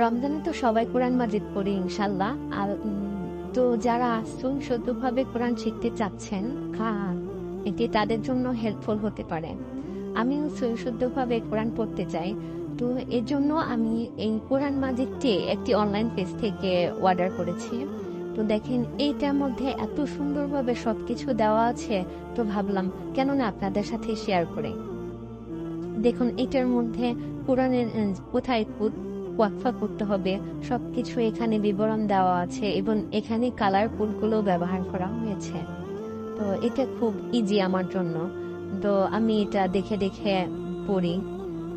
রমজানে তো সবাই কোরআন মাজিদ পড়ি ইনশাল্লাহ। আর তো যারা শুদ্ধভাবে কোরআন শিখতে চাচ্ছেন, এটি তাদের জন্য হেল্পফুল হতে পারে। আমিও শুদ্ধভাবে কোরআন পড়তে চাই, তো এর জন্য আমি এই কোরআন মাজিদটি একটি অনলাইন পেজ থেকে অর্ডার করেছি। তো দেখেন এইটার মধ্যে এত সুন্দরভাবে সবকিছু দেওয়া আছে, তো ভাবলাম কেন না আপনাদের সাথে শেয়ার করে। দেখুন এটার মধ্যে কোরআনের কোথায় ওয়াকফা করতে হবে সবকিছু এখানে বিবরণ দেওয়া আছে, এবং এখানে কালার কোডগুলো ব্যবহার করা হয়েছে। তো এটা খুব ইজি আমার জন্য, তো আমি এটা দেখে দেখে পড়ি।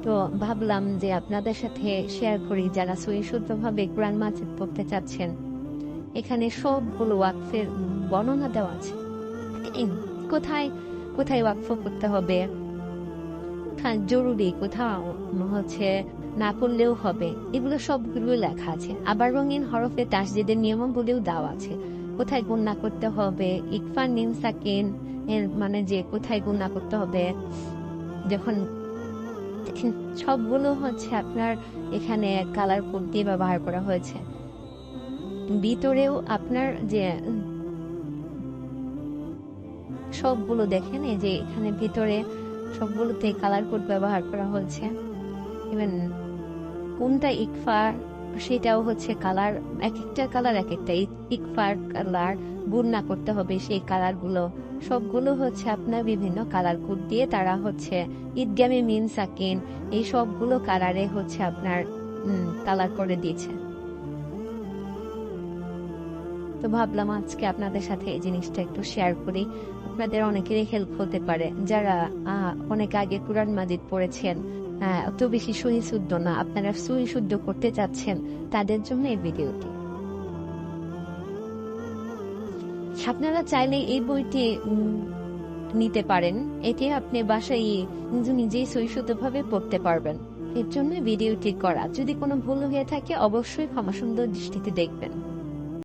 তো ভাবলাম যে আপনাদের সাথে শেয়ার করি যারা শুদ্ধভাবে কোরআন মাজিদ পড়তে চাচ্ছেন। এখানে সবগুলো ওয়াকফের বর্ণনা দেওয়া আছে, কোথায় কোথায় ওয়াকফ করতে হবে, কোথায় জরুরি, কোথাও হচ্ছে না করলেও হবে, এগুলো সবগুলো লেখা আছে। আবার রঙিন হরফে তাসদিদের নিয়মাবলীও দেওয়া আছে, কোথায় গুণা করতে হবে, ইকফা নিম সাকিন এর মানে যে কোথায় গুণা করতে হবে। যখন সবগুলো হচ্ছে আপনার এখানে কালার কোড দিয়ে ব্যবহার করা হয়েছে। ভিতরেও আপনার যে সবগুলো দেখেন, এই যে এখানে ভিতরে সবগুলোতে কালার কোড ব্যবহার করা হয়েছে। ইভেন কোনটা ইকফার সেটাও হচ্ছে কালার, এক একটা কালার এক একটা ইকফার কালার, গুণা করতে হবে সেই কালারগুলো সবগুলো হচ্ছে আপনার বিভিন্ন কালার কোড দিয়ে তারা হচ্ছে ঈদগামে মিন সাকিন এই সবগুলো কালারে হচ্ছে আপনার কালার করে দিয়েছে। তো ভাবলাম আজকে আপনাদের সাথে এই জিনিসটা একটু শেয়ার করি, আপনাদের অনেকেরই হেল্প হতে পারে। যারা অনেক আগে কোরআন মাজিদ পড়েছেন, অত বেশি সহি শুদ্ধ না, আপনারা সহি শুদ্ধ করতে চাচ্ছেন, তাদের জন্য এই ভিডিওটি। আপনারা চাইলে এই বইটি নিতে পারেন, এটি আপনি বাসায় নিজেই সহি শুদ্ধভাবে পড়তে পারবেন। এর জন্য ভিডিওটি করা। যদি কোনো ভুল হয়ে থাকে অবশ্যই ক্ষমা সুন্দর দৃষ্টিতে দেখবেন।